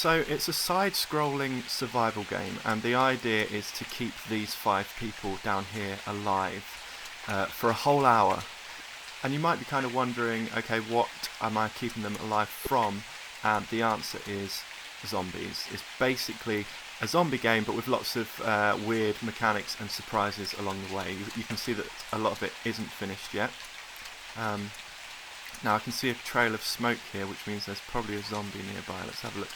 So it's a side-scrolling survival game, and the idea is to keep these 5 people down here alive for a whole hour. And you might be kind of wondering, okay, what am I keeping them alive from? And the answer is zombies. It's basically a zombie game, but with lots of weird mechanics and surprises along the way. You can see that a lot of it isn't finished yet. Now I can see a trail of smoke here, which means there's probably a zombie nearby. Let's have a look.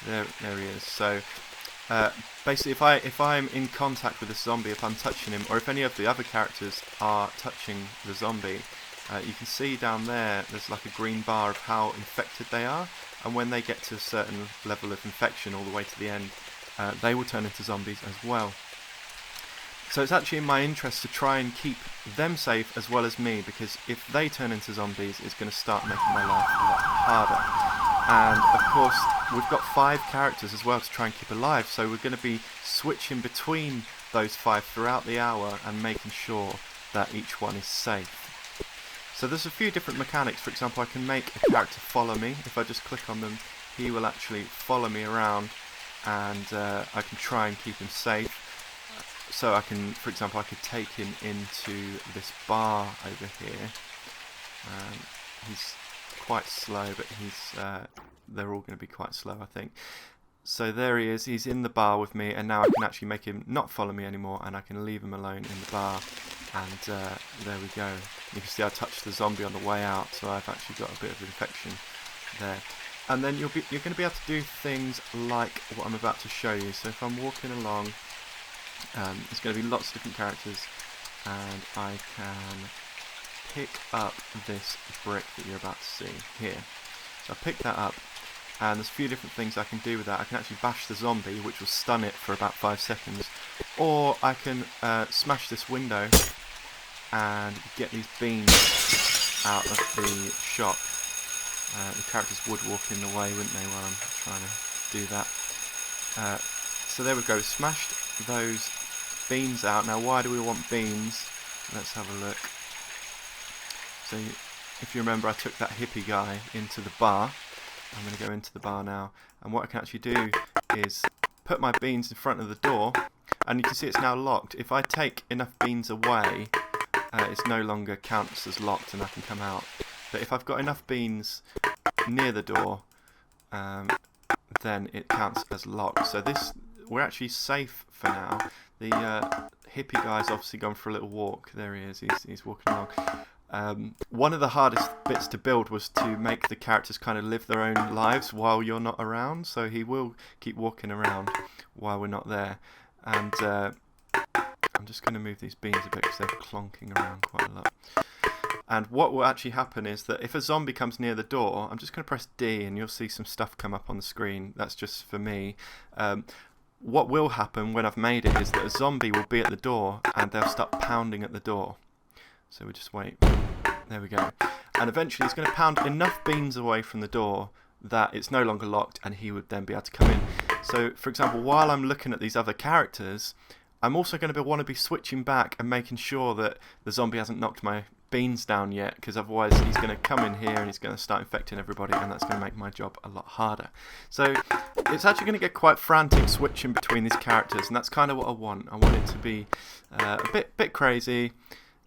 There he is. So basically, if I'm in contact with this zombie, if I'm touching him, or if any of the other characters are touching the zombie, you can see down there's like a green bar of how infected they are, and when they get to a certain level of infection all the way to the end, they will turn into zombies as well. So it's actually in my interest to try and keep them safe as well as me, because if they turn into zombies, it's going to start making my life a lot harder. And of course, we've got 5 characters as well to try and keep alive, so we're going to be switching between those 5 throughout the hour and making sure that each one is safe. So there's a few different mechanics. For example, I can make a character follow me. If I just click on them, he will actually follow me around, and I can try and keep him safe. So I can, for example, I could take him into this bar over here. He's quite slow, but they're all going to be quite slow, I think. So there he is, he's in the bar with me, and now I can actually make him not follow me anymore, and I can leave him alone in the bar, and there we go. You can see I touched the zombie on the way out, so I've actually got a bit of infection there. And then you're going to be able to do things like what I'm about to show you. So if I'm walking along, there's going to be lots of different characters, and I can pick up this brick that you're about to see here. So I pick that up, and there's a few different things I can do with that. I can actually bash the zombie, which will stun it for about 5 seconds, or I can smash this window and get these beams out of the shop. The characters would walk in the way, wouldn't they, while I'm trying to do that. So there we go, smashed those beams out. Now why do we want beams? Let's have a look. So if you remember, I took that hippie guy into the bar. I'm going to go into the bar now, and what I can actually do is put my beans in front of the door, and you can see it's now locked. If I take enough beans away, it no longer counts as locked and I can come out. But if I've got enough beans near the door, then it counts as locked. So we're actually safe for now. The hippie guy's obviously gone for a little walk. There he is, he's walking along. One of the hardest bits to build was to make the characters kind of live their own lives while you're not around, so he will keep walking around while we're not there. And I'm just going to move these beans a bit because they're clonking around quite a lot. And what will actually happen is that if a zombie comes near the door, I'm just going to press D and you'll see some stuff come up on the screen. That's just for me. What will happen when I've made it is that a zombie will be at the door and they'll start pounding at the door. So we just wait. There we go. And eventually it's going to pound enough beans away from the door that it's no longer locked, and he would then be able to come in. So, for example, while I'm looking at these other characters, I'm also going to want to be switching back and making sure that the zombie hasn't knocked my beans down yet, because otherwise he's going to come in here and he's going to start infecting everybody, and that's going to make my job a lot harder. So it's actually going to get quite frantic switching between these characters, and that's kind of what I want. I want it to be a bit crazy,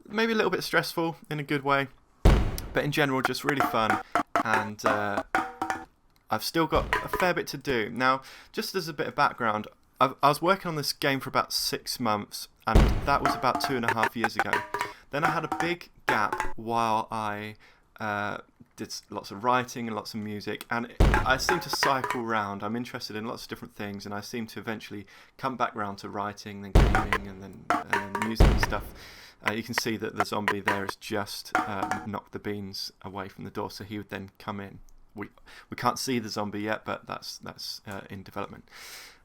maybe a little bit stressful in a good way, but in general just really fun. And I've still got a fair bit to do. Now, just as a bit of background, I was working on this game for about 6 months, and that was about 2.5 years ago. Then I had a big gap while I did lots of writing and lots of music, and I seem to cycle round. I'm interested in lots of different things, and I seem to eventually come back round to writing, then gaming, and then music and stuff. You can see that the zombie there has just knocked the beans away from the door, so he would then come in. We can't see the zombie yet, but that's in development.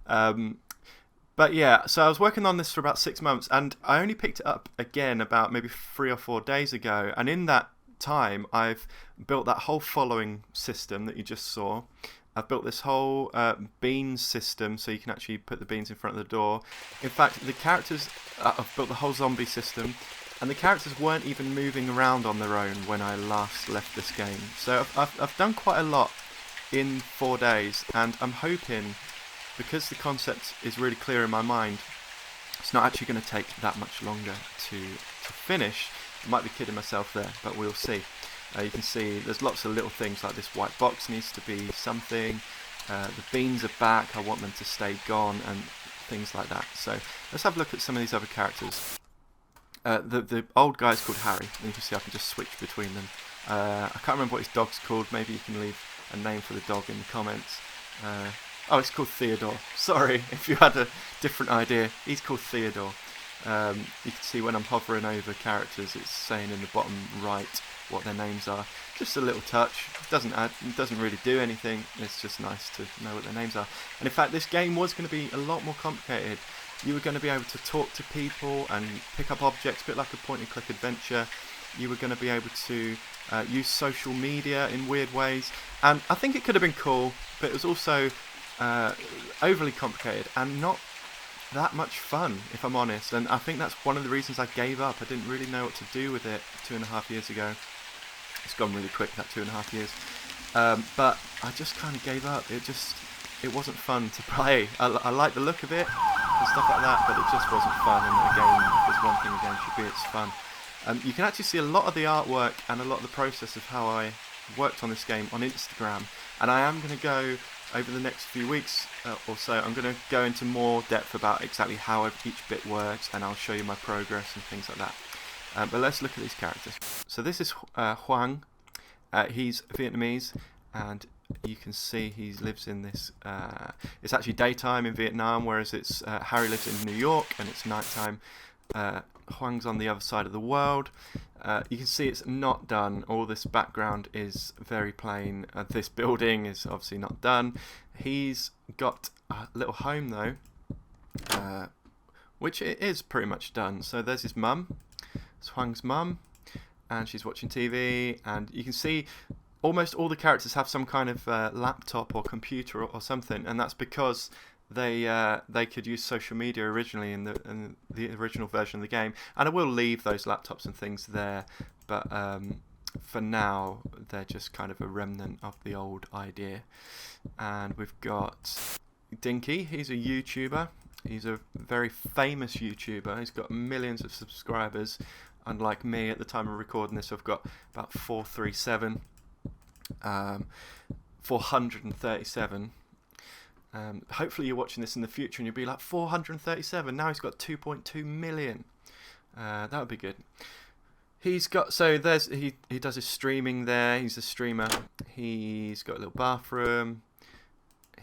But yeah, so I was working on this for about 6 months, and I only picked it up again about maybe 3 or 4 days ago. And in that time, I've built that whole following system that you just saw. I've built this whole beans system, so you can actually put the beans in front of the door. In fact, the characters, I've built the whole zombie system, and the characters weren't even moving around on their own when I last left this game. So I've done quite a lot in 4 days, and I'm hoping, because the concept is really clear in my mind, it's not actually going to take that much longer to finish. I might be kidding myself there, but we'll see. You can see there's lots of little things, like this white box needs to be something. The beans are back, I want them to stay gone, and things like that. So let's have a look at some of these other characters. The old guy's called Harry, and you can see I can just switch between them. I can't remember what his dog's called. Maybe you can leave a name for the dog in the comments. Oh, it's called Theodore. Sorry if you had a different idea. He's called Theodore. You can see when I'm hovering over characters, it's saying in the bottom right what their names are. Just a little touch. Doesn't really do anything. It's just nice to know what their names are. And in fact, this game was going to be a lot more complicated. You were going to be able to talk to people and pick up objects, a bit like a point-and-click adventure. You were going to be able to use social media in weird ways. And I think it could have been cool, but it was also overly complicated and not that much fun, if I'm honest. And I think that's one of the reasons I gave up. I didn't really know what to do with it 2.5 years ago. It's gone really quick, that 2.5 years. But I just kind of gave up. It wasn't fun to play. I like the look of it and stuff like that, but it just wasn't fun. And again, if there's one thing a game should be, it's fun. You can actually see a lot of the artwork and a lot of the process of how I worked on this game on Instagram, and I am going to go over the next few weeks or so. I'm going to go into more depth about exactly how each bit works, and I'll show you my progress and things like that. But let's look at these characters. So this is Hoang. He's Vietnamese, and you can see he lives in this. It's actually daytime in Vietnam, whereas it's Harry lives in New York, and it's nighttime. Hoang's on the other side of the world. You can see it's not done. All this background is very plain. This building is obviously not done. He's got a little home though, which it is pretty much done. So there's his mum. It's Hoang's mum, and she's watching TV, and you can see almost all the characters have some kind of laptop or computer or something, and that's because they could use social media originally in the original version of the game. And I will leave those laptops and things there, but for now they're just kind of a remnant of the old idea. And we've got Dinky. He's a YouTuber. He's a very famous YouTuber. He's got millions of subscribers. Unlike me, at the time of recording this, I've got about 437. 437. Hopefully you're watching this in the future and you'll be like, 437, now he's got 2.2 million. That would be good. He's got, so there's, he does his streaming there. He's a streamer. He's got a little bathroom.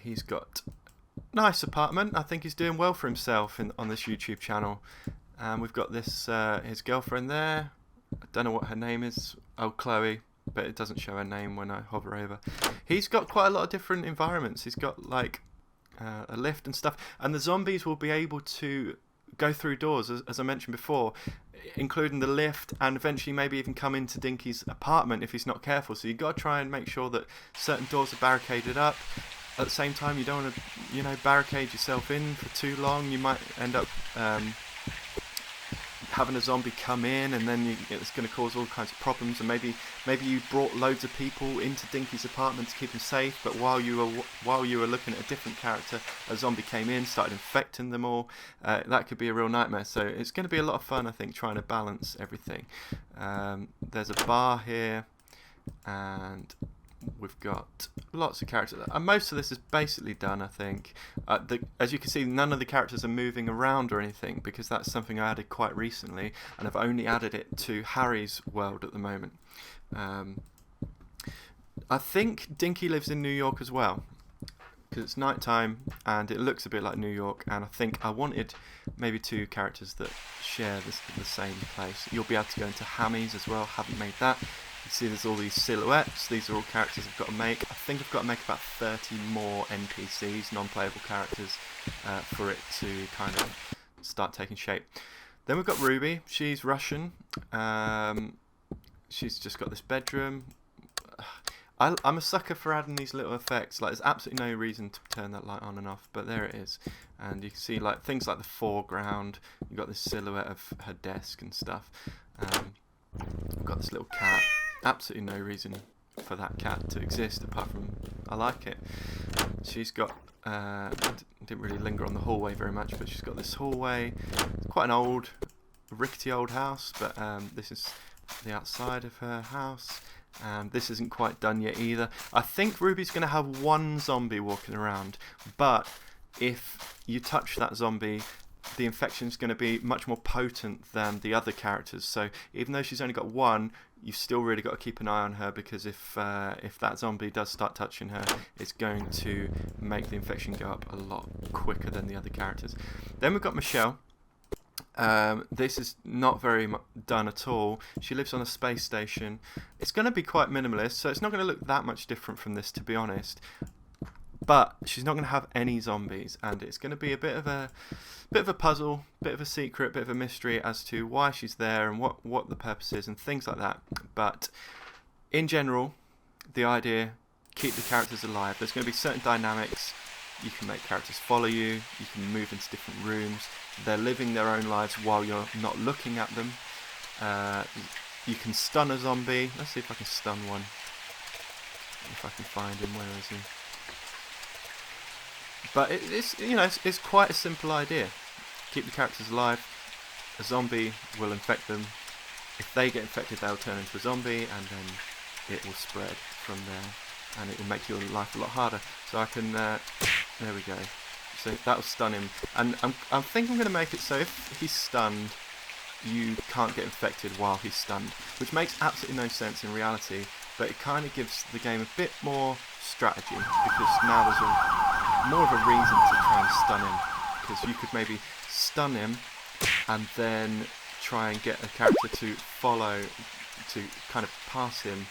He's got a nice apartment. I think he's doing well for himself on this YouTube channel. And we've got this his girlfriend there. I don't know what her name is. Oh, Chloe. But it doesn't show her name when I hover over. He's got quite a lot of different environments. He's got like a lift and stuff, and the zombies will be able to go through doors, as I mentioned before, including the lift, and eventually maybe even come into Dinky's apartment if he's not careful. So you've got to try and make sure that certain doors are barricaded up. At the same time, you don't want to, barricade yourself in for too long. You might end up having a zombie come in, and then it's going to cause all kinds of problems. And maybe you brought loads of people into Dinky's apartment to keep him safe, but while you were looking at a different character, a zombie came in, started infecting them all. That could be a real nightmare. So it's going to be a lot of fun, I think, trying to balance everything. There's a bar here, and we've got lots of characters. Most of this is basically done, I think. As you can see, none of the characters are moving around or anything, because that's something I added quite recently, and I've only added it to Harry's world at the moment. I think Dinky lives in New York as well, because it's nighttime and it looks a bit like New York, and I think I wanted maybe 2 characters that share the same place. You'll be able to go into Hammy's as well. Haven't made that. You see there's all these silhouettes. These are all characters I've got to make. I think I've got to make about 30 more NPCs, non-playable characters, for it to kind of start taking shape. Then we've got Ruby. She's Russian. She's just got this bedroom. I'm a sucker for adding these little effects. Like, there's absolutely no reason to turn that light on and off, but there it is. And you can see like things like the foreground. You've got this silhouette of her desk and stuff. I've got this little cat. Absolutely no reason for that cat to exist, apart from I like it. She's got, didn't really linger on the hallway very much, but she's got this hallway. It's quite an old, rickety old house, but this is the outside of her house. And this isn't quite done yet either. I think Ruby's going to have one zombie walking around, but if you touch that zombie, the infection is going to be much more potent than the other characters. So even though she's only got one, you've still really got to keep an eye on her, because if that zombie does start touching her, it's going to make the infection go up a lot quicker than the other characters. Then we've got Michelle. This is not very done at all. She lives on a space station. It's going to be quite minimalist, so it's not going to look that much different from this, to be honest. But she's not going to have any zombies, and it's going to be a bit of a puzzle, bit of a secret, bit of a mystery as to why she's there and what the purpose is and things like that. But in general, the idea, keep the characters alive. There's going to be certain dynamics. You can make characters follow you. You can move into different rooms. They're living their own lives while you're not looking at them. You can stun a zombie. Let's see if I can stun one. If I can find him. Where is he? But it's quite a simple idea. Keep the characters alive. A zombie will infect them. If they get infected, they'll turn into a zombie, and then it will spread from there, and it will make your life a lot harder. So I can. There we go. So that will stun him, and I think I'm going to make it so if he's stunned, you can't get infected while he's stunned, which makes absolutely no sense in reality. But it kind of gives the game a bit more strategy, because now there's more of a reason to try and stun him, because you could maybe stun him and then try and get a character to follow, to kind of pass him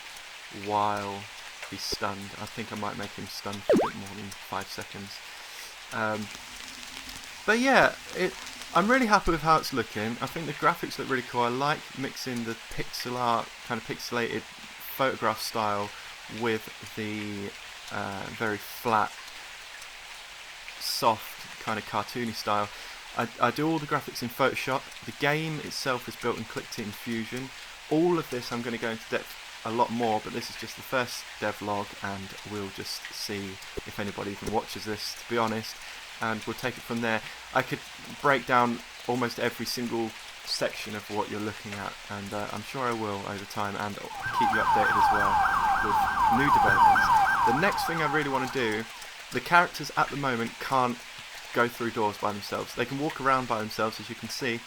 while he's stunned. I think I might make him stunned for a bit more than 5 seconds. But yeah, I'm really happy with how it's looking. I think the graphics look really cool. I like mixing the pixel art, kind of pixelated photograph style with the very flat, soft, kind of cartoony style. I do all the graphics in Photoshop. The game itself is built in Clickteam Fusion. All of this I'm going to go into depth a lot more, but this is just the first devlog, and we'll just see if anybody even watches this, to be honest, and we'll take it from there. I could break down almost every single section of what you're looking at, and I'm sure I will over time, and keep you updated as well with new developments. The next thing I really want to do, the characters at the moment can't go through doors by themselves. They can walk around by themselves, as you can see,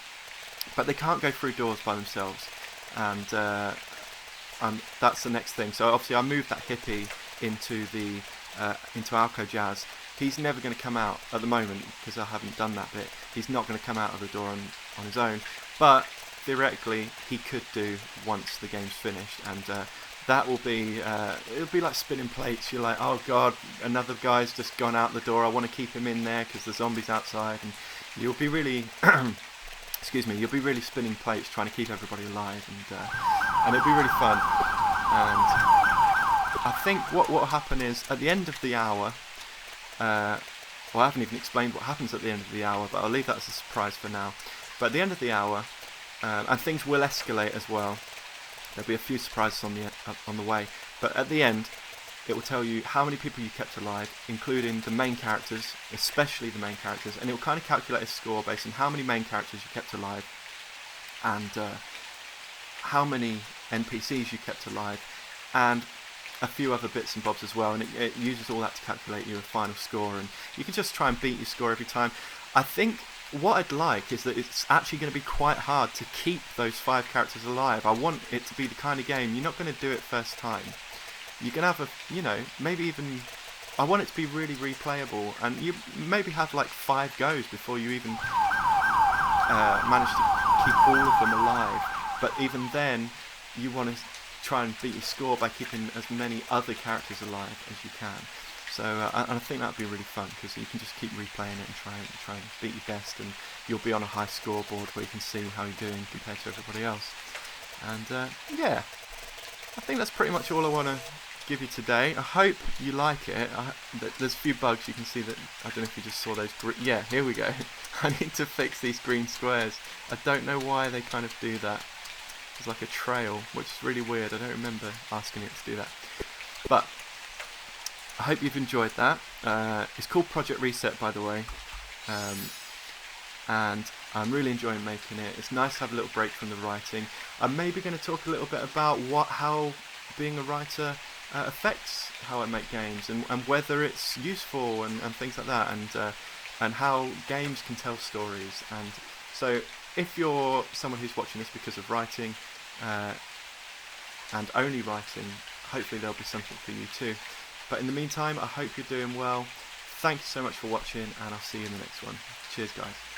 but they can't go through doors by themselves, and that's the next thing. So obviously I moved that hippie into the into Alco Jazz. He's never going to come out at the moment because I haven't done that bit. He's not going to come out of the door on his own, but theoretically he could do once the game's finished, and that will be it'll be like spinning plates. You're like, oh god, another guy's just gone out the door. I want to keep him in there because the zombie's outside, and you'll be really excuse me, you'll be really spinning plates trying to keep everybody alive, and it'll be really fun. And I think what will happen is at the end of the hour, well, I haven't even explained what happens at the end of the hour, but I'll leave that as a surprise for now. But at the end of the hour, and things will escalate as well. There'll be a few surprises on the way, but at the end, it will tell you how many people you kept alive, including the main characters, especially the main characters, and it will kind of calculate a score based on how many main characters you kept alive, and how many NPCs you kept alive, and a few other bits and bobs as well, and it uses all that to calculate your final score, and you can just try and beat your score every time. I think what I'd like is that it's actually going to be quite hard to keep those 5 characters alive. I want it to be the kind of game you're not going to do it first time. You can have maybe even, I want it to be really replayable, and you maybe have like 5 goes before you even manage to keep all of them alive. But even then, you want to try and beat your score by keeping as many other characters alive as you can. So I think that'd be really fun, because you can just keep replaying it and try and beat your best, and you'll be on a high scoreboard where you can see how you're doing compared to everybody else. And yeah, I think that's pretty much all I want to give you today. I hope you like it. There's a few bugs you can see that, I don't know if you just saw those. Yeah, here we go. I need to fix these green squares. I don't know why they kind of do that. It's like a trail, which is really weird. I don't remember asking it to do that. But I hope you've enjoyed that. It's called Project Reset, by the way, and I'm really enjoying making it. It's nice to have a little break from the writing. I'm maybe going to talk a little bit about how being a writer affects how I make games, and whether it's useful and things like that, and how games can tell stories. And so if you're someone who's watching this because of writing and only writing, hopefully there'll be something for you too. But in the meantime, I hope you're doing well. Thank you so much for watching, and I'll see you in the next one. Cheers, guys.